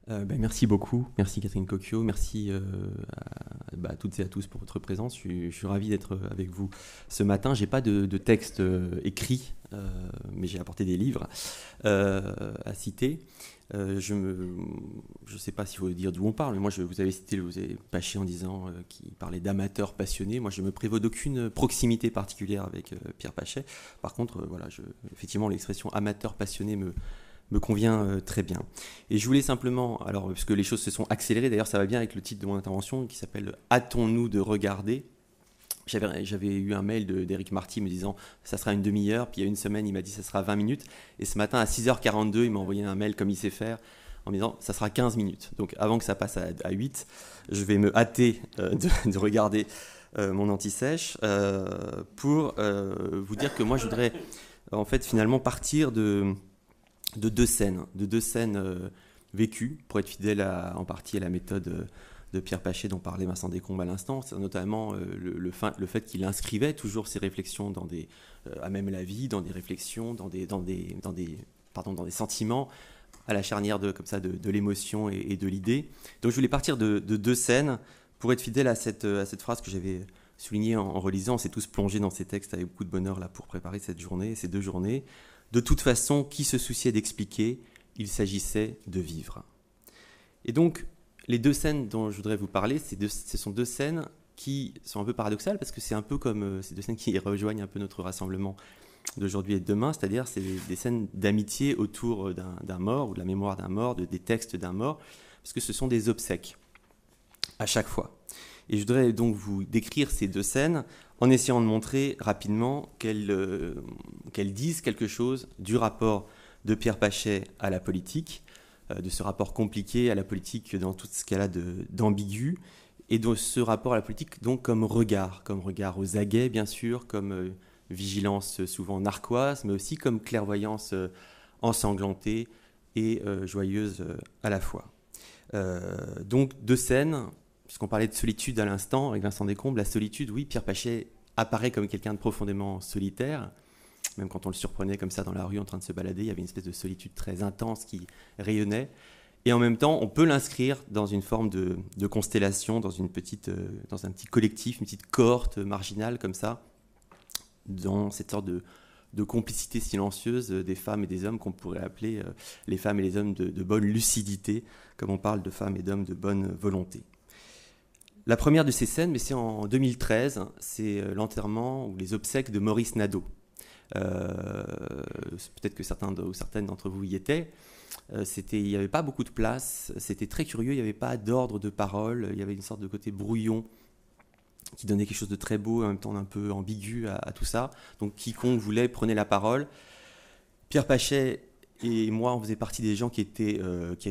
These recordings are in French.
Merci beaucoup, merci Catherine Cocchio, merci à toutes et à tous pour votre présence. Je suis ravi d'être avec vous ce matin. J'ai pas de texte écrit, mais j'ai apporté des livres à citer. Je ne sais pas s'il faut dire d'où on parle, mais moi vous avez cité, vous avez Paché en disant qu'il parlait d'amateurs passionnés. Moi je me prévaut d'aucune proximité particulière avec Pierre Pachet. Par contre, voilà, effectivement l'expression amateur passionné me convient très bien. Et je voulais simplement, alors parce que les choses se sont accélérées, d'ailleurs ça va bien avec le titre de mon intervention qui s'appelle « Hâtons-nous de regarder ». J'avais eu un mail d'Éric Marty me disant ça sera une demi-heure, puis il y a une semaine il m'a dit ça sera 20 minutes, et ce matin à 6h42 il m'a envoyé un mail comme il sait faire en me disant ça sera 15 minutes. Donc avant que ça passe à 8, je vais me hâter de regarder mon anti-sèche pour vous dire que moi je voudrais en fait finalement partir de deux scènes, vécues, pour être fidèle en partie à la méthode de Pierre Pachet dont parlait Vincent Descombes à l'instant, c'est notamment le fait qu'il inscrivait toujours ses réflexions à même la vie, dans des réflexions, dans des sentiments, à la charnière comme ça, de l'émotion et de l'idée. Donc je voulais partir de deux scènes pour être fidèle à cette phrase que j'avais soulignée en relisant. On s'est tous plongés dans ces textes avec beaucoup de bonheur là, pour préparer ces 2 journées. De toute façon, qui se souciait d'expliquer? Il s'agissait de vivre. Et donc, les 2 scènes dont je voudrais vous parler, ce sont 2 scènes qui sont un peu paradoxales, parce que c'est un peu comme ces 2 scènes qui rejoignent un peu notre rassemblement d'aujourd'hui et de demain, c'est-à-dire c'est des scènes d'amitié autour d'un mort, ou de la mémoire d'un mort, des textes d'un mort, parce que ce sont des obsèques, à chaque fois. Et je voudrais donc vous décrire ces 2 scènes en essayant de montrer rapidement qu'elles disent quelque chose du rapport de Pierre Pachet à la politique, de ce rapport compliqué à la politique dans tout ce qu'elle a d'ambigu, et de ce rapport à la politique donc comme regard aux aguets bien sûr, comme vigilance souvent narquoise, mais aussi comme clairvoyance ensanglantée et joyeuse à la fois. Donc 2 scènes. Puisqu'on parlait de solitude à l'instant, avec Vincent Descombes, la solitude, oui, Pierre Pachet apparaît comme quelqu'un de profondément solitaire. Même quand on le surprenait comme ça dans la rue en train de se balader, il y avait une espèce de solitude très intense qui rayonnait. Et en même temps, on peut l'inscrire dans une forme de constellation, dans un petit collectif, une petite cohorte marginale comme ça, dans cette sorte de complicité silencieuse des femmes et des hommes qu'on pourrait appeler les femmes et les hommes de bonne lucidité, comme on parle de femmes et d'hommes de bonne volonté. La première de ces scènes, mais c'est en 2013, c'est l'enterrement ou les obsèques de Maurice Nadeau. Peut-être que certains ou certaines d'entre vous y étaient. Il n'y avait pas beaucoup de place, c'était très curieux, il n'y avait pas d'ordre de parole, il y avait une sorte de côté brouillon qui donnait quelque chose de très beau, en même temps un peu ambigu à tout ça. Donc quiconque voulait prenait la parole. Pierre Pachet et moi, on faisait partie des gens qui étaient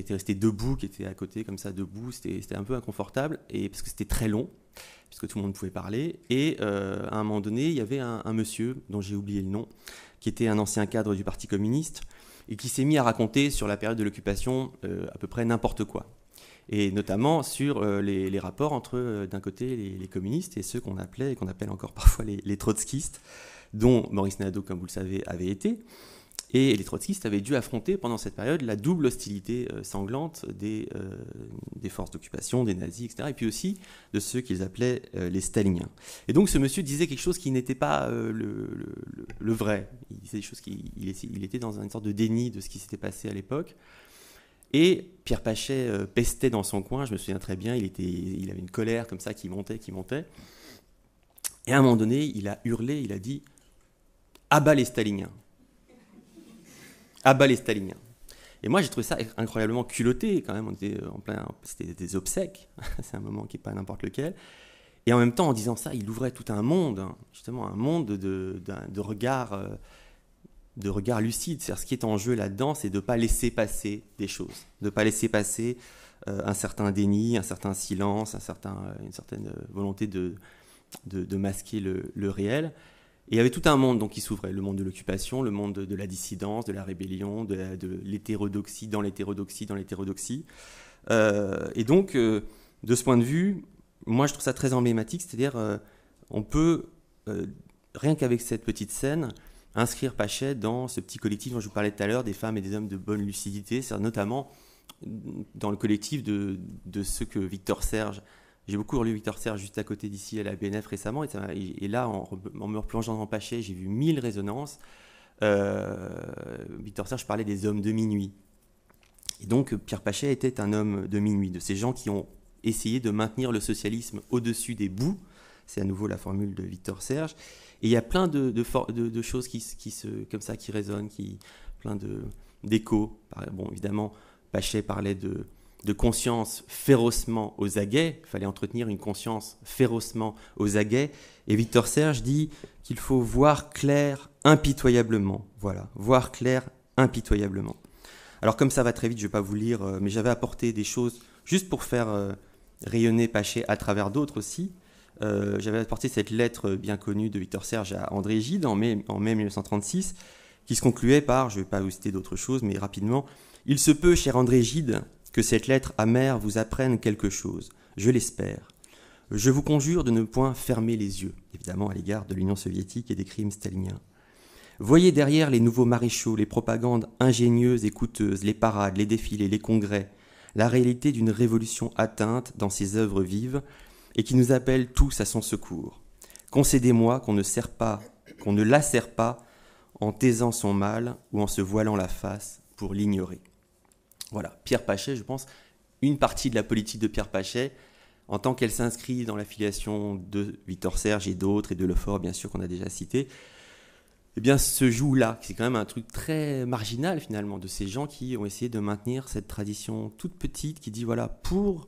restés debout, qui étaient à côté, comme ça, debout. C'était un peu inconfortable, parce que c'était très long, puisque tout le monde pouvait parler. Et à un moment donné, il y avait un monsieur, dont j'ai oublié le nom, qui était un ancien cadre du Parti communiste, et qui s'est mis à raconter sur la période de l'occupation à peu près n'importe quoi. Et notamment sur les rapports entre, d'un côté, les communistes et ceux qu'on appelait, et qu'on appelle encore parfois les trotskistes, dont Maurice Nadeau, comme vous le savez, avait été. Et les trotskistes avaient dû affronter pendant cette période la double hostilité sanglante des forces d'occupation, des nazis, etc. Et puis aussi de ceux qu'ils appelaient les staliniens. Et donc ce monsieur disait quelque chose qui n'était pas le vrai. Il disait des choses il était dans une sorte de déni de ce qui s'était passé à l'époque. Et Pierre Pachet pestait dans son coin, je me souviens très bien, il avait une colère comme ça qui montait. Et à un moment donné, il a hurlé, il a dit « À bas les staliniens !» À bas les staliniens. Et moi, j'ai trouvé ça incroyablement culotté, quand même. On était c'était des obsèques, c'est un moment qui n'est pas n'importe lequel. Et en même temps, en disant ça, il ouvrait tout un monde, justement, un monde de regard lucide. C'est-à-dire, ce qui est en jeu là-dedans, c'est de ne pas laisser passer des choses, de ne pas laisser passer un certain déni, un certain silence, une certaine volonté de masquer le réel. Et il y avait tout un monde donc, qui s'ouvrait, le monde de l'occupation, le monde de la dissidence, de la rébellion, de l'hétérodoxie dans l'hétérodoxie. Et donc, de ce point de vue, moi je trouve ça très emblématique, c'est-à-dire on peut, rien qu'avec cette petite scène, inscrire Pachet dans ce petit collectif dont je vous parlais tout à l'heure, des femmes et des hommes de bonne lucidité, c'est-à-dire notamment dans le collectif de ce que Victor Serge... J'ai beaucoup relu Victor Serge juste à côté d'ici à la BNF récemment, et là, en me replongeant dans Pachet, j'ai vu 1000 résonances. Victor Serge parlait des hommes de minuit. Et donc, Pierre Pachet était un homme de minuit, de ces gens qui ont essayé de maintenir le socialisme au-dessus des boues. C'est à nouveau la formule de Victor Serge. Et il y a plein de choses comme ça qui résonnent, plein d'échos. Bon, évidemment, Pachet parlait de conscience férocement aux aguets. Il fallait entretenir une conscience férocement aux aguets. Et Victor Serge dit qu'il faut voir clair impitoyablement. Voilà, voir clair impitoyablement. Alors comme ça va très vite, je ne vais pas vous lire, mais j'avais apporté des choses juste pour faire rayonner Pachet à travers d'autres aussi. J'avais apporté cette lettre bien connue de Victor Serge à André Gide en mai 1936, qui se concluait par, je ne vais pas vous citer d'autres choses, mais rapidement, « Il se peut, cher André Gide, que cette lettre amère vous apprenne quelque chose. Je l'espère. Je vous conjure de ne point fermer les yeux, évidemment à l'égard de l'Union soviétique et des crimes staliniens. Voyez derrière les nouveaux maréchaux, les propagandes ingénieuses et coûteuses, les parades, les défilés, les congrès, la réalité d'une révolution atteinte dans ses œuvres vives et qui nous appelle tous à son secours. Concédez-moi qu'on ne lacère pas en taisant son mal ou en se voilant la face pour l'ignorer. » Voilà, Pierre Pachet, je pense, une partie de la politique de Pierre Pachet, en tant qu'elle s'inscrit dans l'affiliation de Victor Serge et d'autres, et de Lefort, bien sûr, qu'on a déjà cité, eh bien, se joue là. C'est quand même un truc très marginal, finalement, de ces gens qui ont essayé de maintenir cette tradition toute petite qui dit, voilà, pour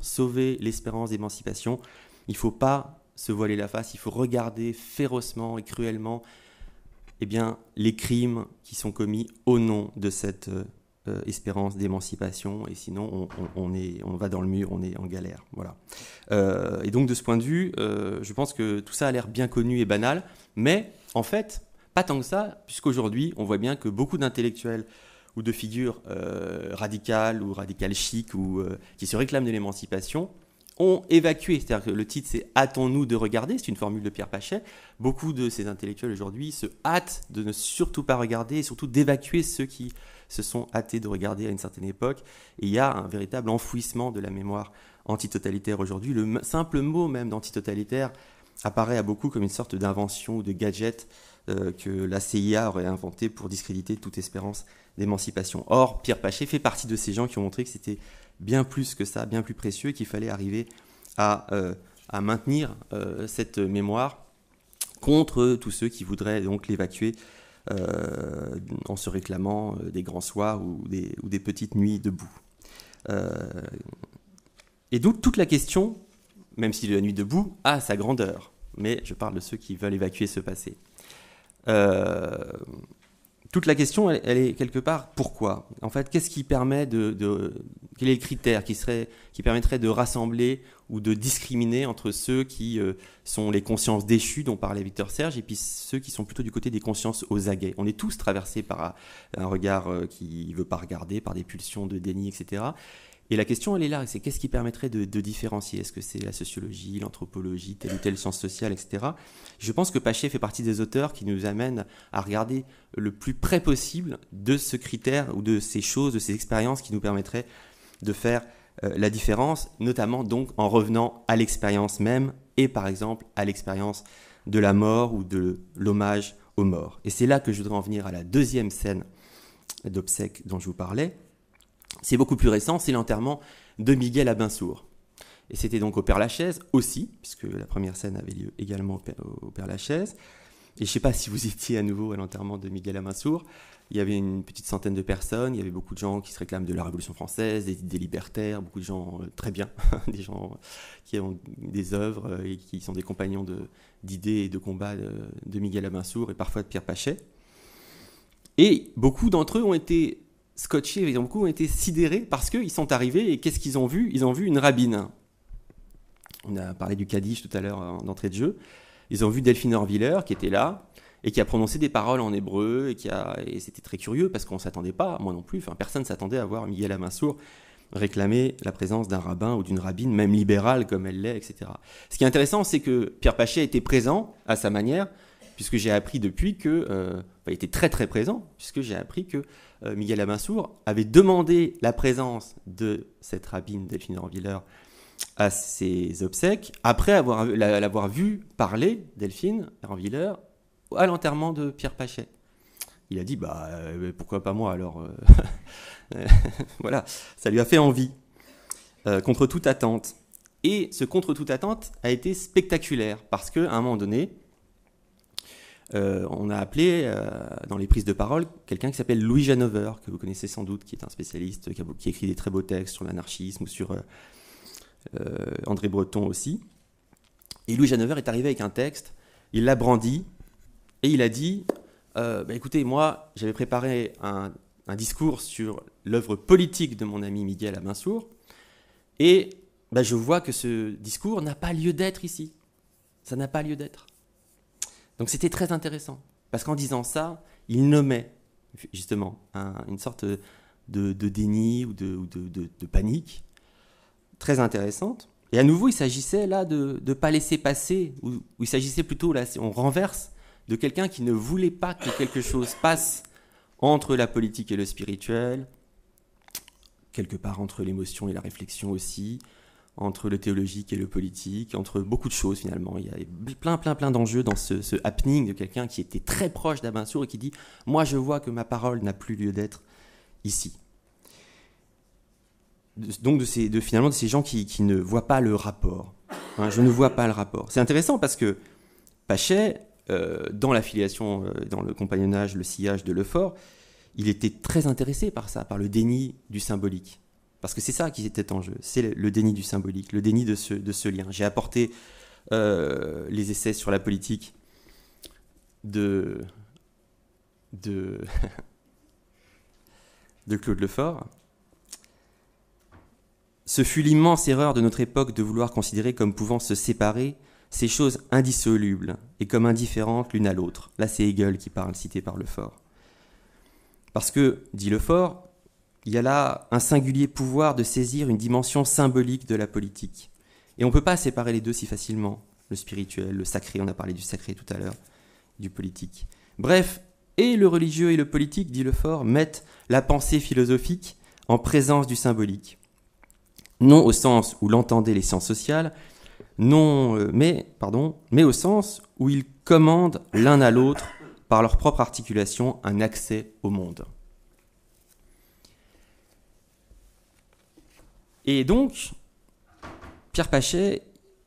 sauver l'espérance d'émancipation, il ne faut pas se voiler la face, il faut regarder férocement et cruellement eh bien, les crimes qui sont commis au nom de cette espérance d'émancipation, et sinon on va dans le mur, on est en galère. Voilà. Et donc de ce point de vue, je pense que tout ça a l'air bien connu et banal, mais en fait, pas tant que ça, puisqu'aujourd'hui, on voit bien que beaucoup d'intellectuels ou de figures radicales ou radicales chic ou qui se réclament de l'émancipation ont évacué. C'est-à-dire que le titre, c'est « Hâtons-nous de regarder », c'est une formule de Pierre Pachet. Beaucoup de ces intellectuels aujourd'hui se hâtent de ne surtout pas regarder et surtout d'évacuer ceux qui se sont hâtés de regarder à une certaine époque. Et il y a un véritable enfouissement de la mémoire antitotalitaire aujourd'hui. Le simple mot même d'antitotalitaire apparaît à beaucoup comme une sorte d'invention ou de gadget que la CIA aurait inventé pour discréditer toute espérance d'émancipation. Or, Pierre Pachet fait partie de ces gens qui ont montré que c'était bien plus que ça, bien plus précieux, qu'il fallait arriver à maintenir cette mémoire contre tous ceux qui voudraient donc l'évacuer en se réclamant des grands soirs ou des petites nuits debout. Et donc toute la question, même si la nuit debout a sa grandeur, mais je parle de ceux qui veulent évacuer ce passé. Toute la question, elle est quelque part, pourquoi ? En fait, qu'est-ce qui permet quel est le critère qui permettrait de rassembler ou de discriminer entre ceux qui sont les consciences déchues dont parlait Victor Serge et puis ceux qui sont plutôt du côté des consciences aux aguets ? On est tous traversés par un regard qui ne veut pas regarder, par des pulsions de déni, etc. Et la question, elle est là, c'est qu'est-ce qui permettrait de différencier ? Est-ce que c'est la sociologie, l'anthropologie, telle ou telle science sociale, etc. Je pense que Pachet fait partie des auteurs qui nous amènent à regarder le plus près possible de ce critère ou de ces choses, de ces expériences qui nous permettraient de faire la différence, notamment donc en revenant à l'expérience même et par exemple à l'expérience de la mort ou de l'hommage aux morts. Et c'est là que je voudrais en venir à la deuxième scène d'obsèques dont je vous parlais. C'est beaucoup plus récent, c'est l'enterrement de Miguel Abinsour. Et c'était donc au Père-Lachaise aussi, puisque la première scène avait lieu également au Père-Lachaise. Et je ne sais pas si vous étiez à nouveau à l'enterrement de Miguel Abinsour. Il y avait une petite centaine de personnes, il y avait beaucoup de gens qui se réclament de la Révolution française, des libertaires, beaucoup de gens très bien, des gens qui ont des œuvres et qui sont des compagnons d'idées et de combats de Miguel Abinsour et parfois de Pierre Pachet. Et beaucoup d'entre eux ont été scotchés, beaucoup ont été sidérés parce qu'ils sont arrivés et qu'est-ce qu'ils ont vu ? Ils ont vu une rabbine. On a parlé du Kaddish tout à l'heure d'entrée de jeu. Ils ont vu Delphine Orviller qui était là et qui a prononcé des paroles en hébreu et c'était très curieux parce qu'on ne s'attendait pas, moi non plus, personne ne s'attendait à voir Miguel Abinsour réclamer la présence d'un rabbin ou d'une rabbine, même libérale comme elle l'est, etc. Ce qui est intéressant, c'est que Pierre Pachet était présent à sa manière puisque j'ai appris depuis que, il était très très présent, puisque j'ai appris que Miguel Amansour avait demandé la présence de cette rabbine Delphine Ermwiller à ses obsèques, après l'avoir vu parler, Delphine Ermwiller, à l'enterrement de Pierre Pachet. Il a dit, pourquoi pas moi alors voilà, ça lui a fait envie, contre toute attente. Et ce contre toute attente a été spectaculaire, parce qu'à un moment donné, on a appelé dans les prises de parole quelqu'un qui s'appelle Louis Janover, que vous connaissez sans doute, qui est un spécialiste, qui écrit des très beaux textes sur l'anarchisme ou sur André Breton aussi. Et Louis Janover est arrivé avec un texte, il l'a brandi, et il a dit écoutez, moi j'avais préparé un discours sur l'œuvre politique de mon ami Miguel Amansour, et je vois que ce discours n'a pas lieu d'être ici. Ça n'a pas lieu d'être. Donc c'était très intéressant, parce qu'en disant ça, il nommait justement une sorte de déni ou de panique très intéressante. Et à nouveau, il s'agissait là de ne pas laisser passer, ou il s'agissait plutôt, là, on renverse, de quelqu'un qui ne voulait pas que quelque chose passe entre la politique et le spirituel, quelque part entre l'émotion et la réflexion aussi, entre le théologique et le politique, entre beaucoup de choses finalement. Il y a plein d'enjeux dans ce happening de quelqu'un qui était très proche d'Amansour et qui dit « Moi je vois que ma parole n'a plus lieu d'être ici ». Donc finalement de ces gens qui ne voient pas le rapport. Je ne vois pas le rapport. C'est intéressant parce que Pachet, dans l'affiliation, dans le compagnonnage, le sillage de Lefort, il était très intéressé par ça, par le déni du symbolique. Parce que c'est ça qui était en jeu, c'est le déni du symbolique, le déni de ce lien. J'ai apporté les essais sur la politique de Claude Lefort. Ce fut l'immense erreur de notre époque de vouloir considérer comme pouvant se séparer ces choses indissolubles et comme indifférentes l'une à l'autre. Là, c'est Hegel qui parle, cité par Lefort. Parce que, dit Lefort, il y a là un singulier pouvoir de saisir une dimension symbolique de la politique. Et on ne peut pas séparer les deux si facilement, le spirituel, le sacré, on a parlé du sacré tout à l'heure, du politique. Bref, et le religieux et le politique, dit Lefort, mettent la pensée philosophique en présence du symbolique. Non au sens où l'entendaient les sciences sociales, mais au sens où ils commandent l'un à l'autre, par leur propre articulation, un accès au monde. Et donc, Pierre Pachet,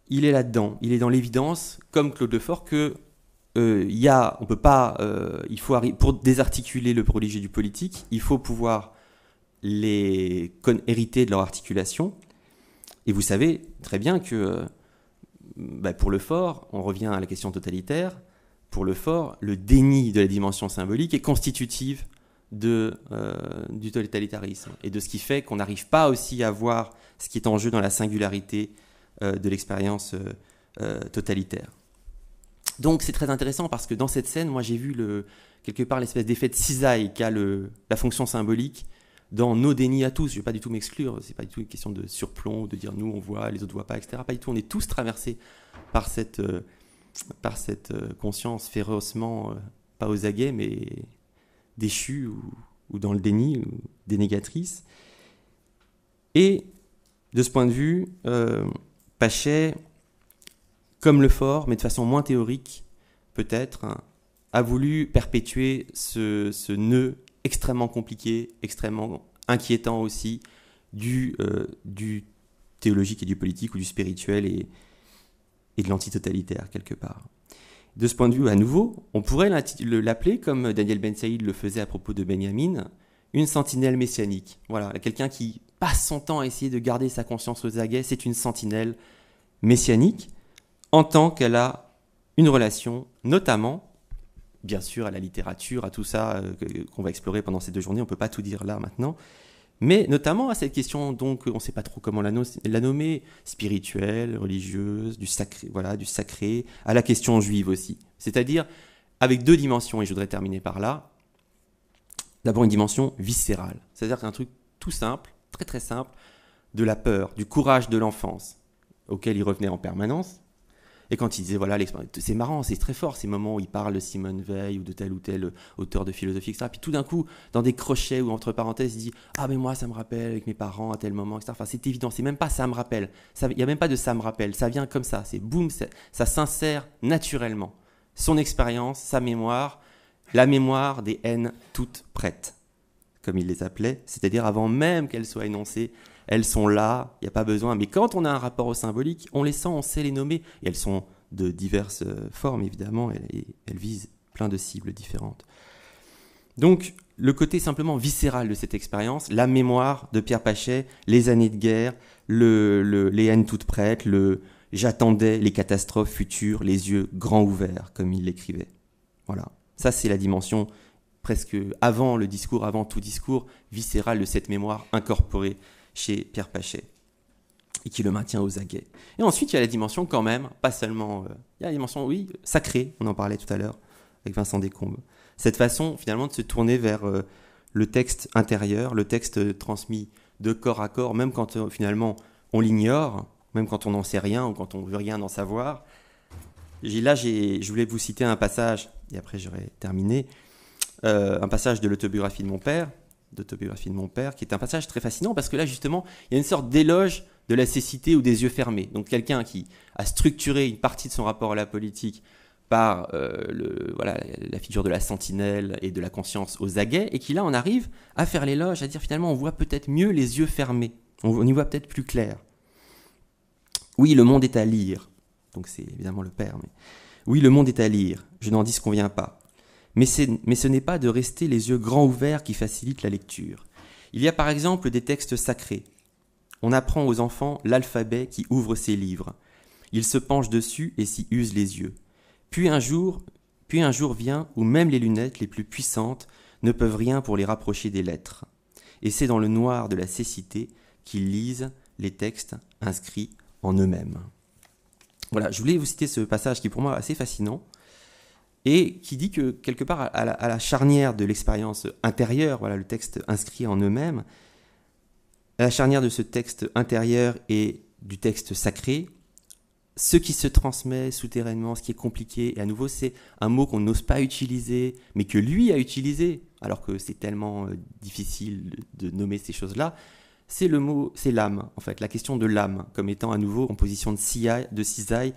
il est là-dedans, il est dans l'évidence, comme Claude Lefort, que on peut pas, pour désarticuler le religieux du politique, il faut pouvoir les hériter de leur articulation. Et vous savez très bien que pour Lefort, on revient à la question totalitaire, pour Lefort, le déni de la dimension symbolique est constitutive du totalitarisme et de ce qui fait qu'on n'arrive pas aussi à voir ce qui est en jeu dans la singularité de l'expérience totalitaire. Donc c'est très intéressant parce que dans cette scène, moi j'ai vu quelque part l'espèce d'effet de cisaille qu'a la fonction symbolique dans nos dénis à tous. Je ne vais pas du tout m'exclure, c'est pas du tout une question de surplomb, de dire nous on voit, les autres ne voient pas, etc. Pas du tout, on est tous traversés par cette conscience férocement, pas aux aguets, mais déchue ou dans le déni, ou dénégatrice. Et de ce point de vue, Pachet, comme Lefort, mais de façon moins théorique peut-être, a voulu perpétuer ce nœud extrêmement compliqué, extrêmement inquiétant aussi, du théologique et du politique, ou du spirituel et de l'antitotalitaire, quelque part. De ce point de vue, à nouveau, on pourrait l'appeler, comme Daniel Ben Saïd le faisait à propos de Benjamin, une sentinelle messianique. Voilà, quelqu'un qui passe son temps à essayer de garder sa conscience aux aguets, c'est une sentinelle messianique, en tant qu'elle a une relation, notamment, bien sûr, à la littérature, à tout ça qu'on va explorer pendant ces 2 journées, on ne peut pas tout dire là maintenant, mais notamment à cette question, donc, on ne sait pas trop comment la nommer, spirituelle, religieuse, du sacré, à la question juive aussi. C'est-à-dire avec 2 dimensions, et je voudrais terminer par là. D'abord une dimension viscérale, c'est-à-dire qu'un truc tout simple, très très simple, de la peur, du courage de l'enfance, auquel il revenait en permanence, Et quand il disait, voilà, c'est marrant, c'est très fort, ces moments où il parle de Simone Veil ou de tel ou tel auteur de philosophie, etc. Puis tout d'un coup, dans des crochets ou entre parenthèses, il dit, ah mais moi ça me rappelle avec mes parents à tel moment, etc. Enfin, c'est évident, c'est même pas ça me rappelle. Il n'y a même pas de ça me rappelle, ça vient comme ça, c'est boum, ça s'insère naturellement. Son expérience, sa mémoire, la mémoire des haines toutes prêtes, comme il les appelait, c'est-à-dire avant même qu'elles soient énoncées, elles sont là, il n'y a pas besoin. Mais quand on a un rapport au symbolique, on les sent, on sait les nommer. Et elles sont de diverses formes, évidemment, et elles visent plein de cibles différentes. Donc, le côté simplement viscéral de cette expérience, la mémoire de Pierre Pachet, les années de guerre, les haines toutes prêtes, j'attendais les catastrophes futures, les yeux grands ouverts, comme il l'écrivait. Voilà. Ça, c'est la dimension presque avant le discours, avant tout discours, viscéral de cette mémoire incorporée chez Pierre Pachet, et qui le maintient aux aguets. Et ensuite, il y a la dimension quand même, pas seulement... il y a la dimension, oui, sacrée, on en parlait tout à l'heure, avec Vincent Descombes. Cette façon, finalement, de se tourner vers le texte intérieur, le texte transmis de corps à corps, même quand finalement on l'ignore, même quand on n'en sait rien, ou quand on ne veut rien en savoir. Je voulais vous citer un passage, et après j'aurai terminé, un passage de l'autobiographie de mon père, qui est un passage très fascinant parce que là justement il y a une sorte d'éloge de la cécité ou des yeux fermés. Donc quelqu'un qui a structuré une partie de son rapport à la politique par la figure de la sentinelle et de la conscience aux aguets, et qui là on arrive à faire l'éloge, à dire finalement on voit peut-être mieux les yeux fermés, on y voit peut-être plus clair. Oui, le monde est à lire, donc c'est évidemment le père, mais oui, le monde est à lire, je n'en disconviens pas. Mais ce n'est pas de rester les yeux grands ouverts qui facilite la lecture. Il y a par exemple des textes sacrés. On apprend aux enfants l'alphabet qui ouvre ses livres. Ils se penchent dessus et s'y usent les yeux. Puis un jour vient où même les lunettes les plus puissantes ne peuvent rien pour les rapprocher des lettres. Et c'est dans le noir de la cécité qu'ils lisent les textes inscrits en eux-mêmes. Voilà, je voulais vous citer ce passage qui est pour moi assez fascinant, et qui dit que quelque part à la charnière de l'expérience intérieure, voilà le texte inscrit en eux-mêmes, à la charnière de ce texte intérieur et du texte sacré, ce qui se transmet souterrainement, ce qui est compliqué, et à nouveau c'est un mot qu'on n'ose pas utiliser, mais que lui a utilisé, alors que c'est tellement difficile de nommer ces choses-là, c'est le mot, c'est l'âme, en fait, la question de l'âme, comme étant à nouveau en position de cisaille,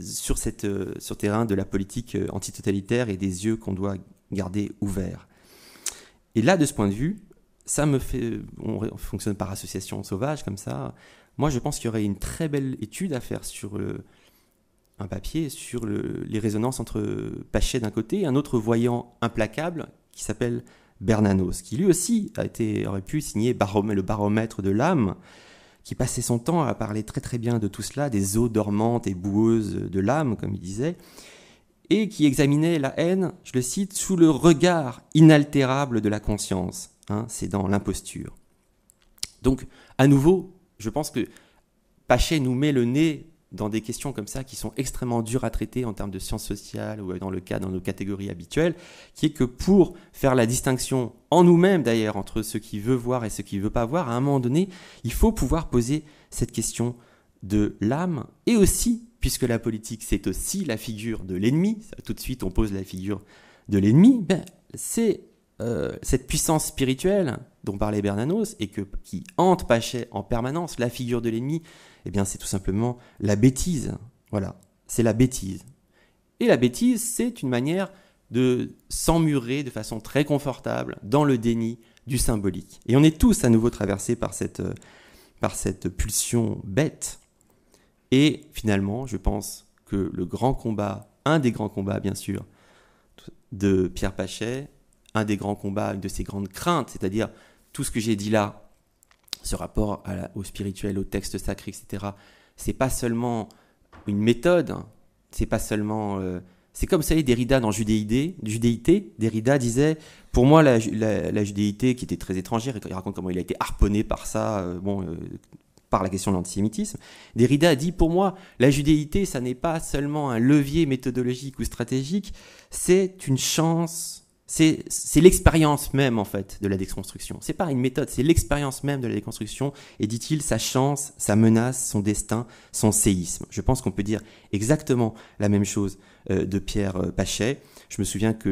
sur terrain de la politique antitotalitaire et des yeux qu'on doit garder ouverts. Et là, de ce point de vue, ça me fait... On fonctionne par association sauvage, comme ça. Moi, je pense qu'il y aurait une très belle étude à faire sur un papier, sur les résonances entre Pachet d'un côté et un autre voyant implacable qui s'appelle Bernanos, qui lui aussi aurait pu signer le baromètre de l'âme, qui passait son temps à parler très très bien de tout cela, des eaux dormantes et boueuses de l'âme, comme il disait, et qui examinait la haine, je le cite, sous le regard inaltérable de la conscience. C'est dans l'imposture. Donc, à nouveau, je pense que Pachet nous met le nez dans des questions comme ça qui sont extrêmement dures à traiter en termes de sciences sociales ou dans nos catégories habituelles, qui est que pour faire la distinction en nous-mêmes d'ailleurs entre ce qui veut voir et ce qui ne veut pas voir, à un moment donné, il faut pouvoir poser cette question de l'âme, et aussi, puisque la politique c'est aussi la figure de l'ennemi, tout de suite on pose la figure de l'ennemi, c'est cette puissance spirituelle dont parlait Bernanos et qui hante Pachet en permanence, la figure de l'ennemi, eh bien c'est tout simplement la bêtise. Voilà, c'est la bêtise. Et la bêtise, c'est une manière de s'emmurer de façon très confortable dans le déni du symbolique. Et on est tous à nouveau traversés par cette pulsion bête. Et finalement, je pense que le grand combat, un des grands combats bien sûr, de Pierre Pachet, un des grands combats, une de ses grandes craintes, c'est-à-dire tout ce que j'ai dit là, ce rapport au spirituel, au texte sacré, etc., c'est pas seulement une méthode, c'est pas seulement... c'est comme ça, Derrida dans Judéité, Derrida disait, pour moi la judéité qui était très étrangère, il raconte comment il a été harponné par ça, par la question de l'antisémitisme, Derrida a dit, pour moi, la judéité, ça n'est pas seulement un levier méthodologique ou stratégique, c'est une chance, c'est l'expérience même, en fait, de la déconstruction. C'est pas une méthode, c'est l'expérience même de la déconstruction. Et dit-il, sa chance, sa menace, son destin, son séisme. Je pense qu'on peut dire exactement la même chose de Pierre Pachet. Je me souviens qu'on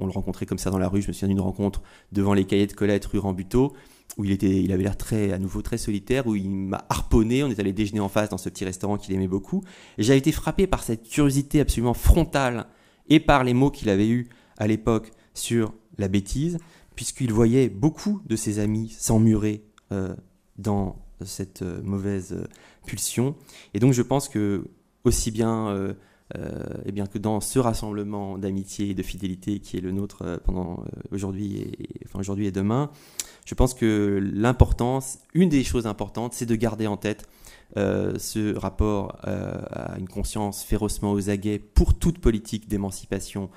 le rencontrait comme ça dans la rue. Je me souviens d'une rencontre devant les cahiers de Colette, rue Rambuteau, où il avait l'air à nouveau très solitaire, où il m'a harponné. On est allé déjeuner en face dans ce petit restaurant qu'il aimait beaucoup. Et j'avais été frappé par cette curiosité absolument frontale et par les mots qu'il avait eus à l'époque sur la bêtise, puisqu'il voyait beaucoup de ses amis s'emmurer dans cette mauvaise pulsion. Et donc je pense que aussi bien, que dans ce rassemblement d'amitié et de fidélité qui est le nôtre pendant aujourd'hui et demain, je pense que une des choses importantes, c'est de garder en tête ce rapport à une conscience férocement aux aguets pour toute politique d'émancipation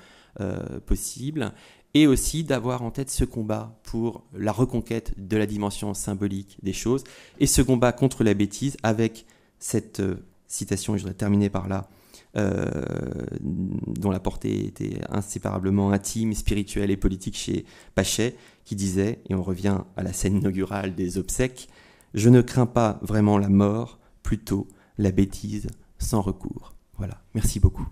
possible, et aussi d'avoir en tête ce combat pour la reconquête de la dimension symbolique des choses, et ce combat contre la bêtise avec cette citation, et je voudrais terminer par là, dont la portée était inséparablement intime, spirituelle et politique chez Pachet, qui disait, et on revient à la scène inaugurale des obsèques, « Je ne crains pas vraiment la mort, plutôt la bêtise sans recours ». Voilà, merci beaucoup.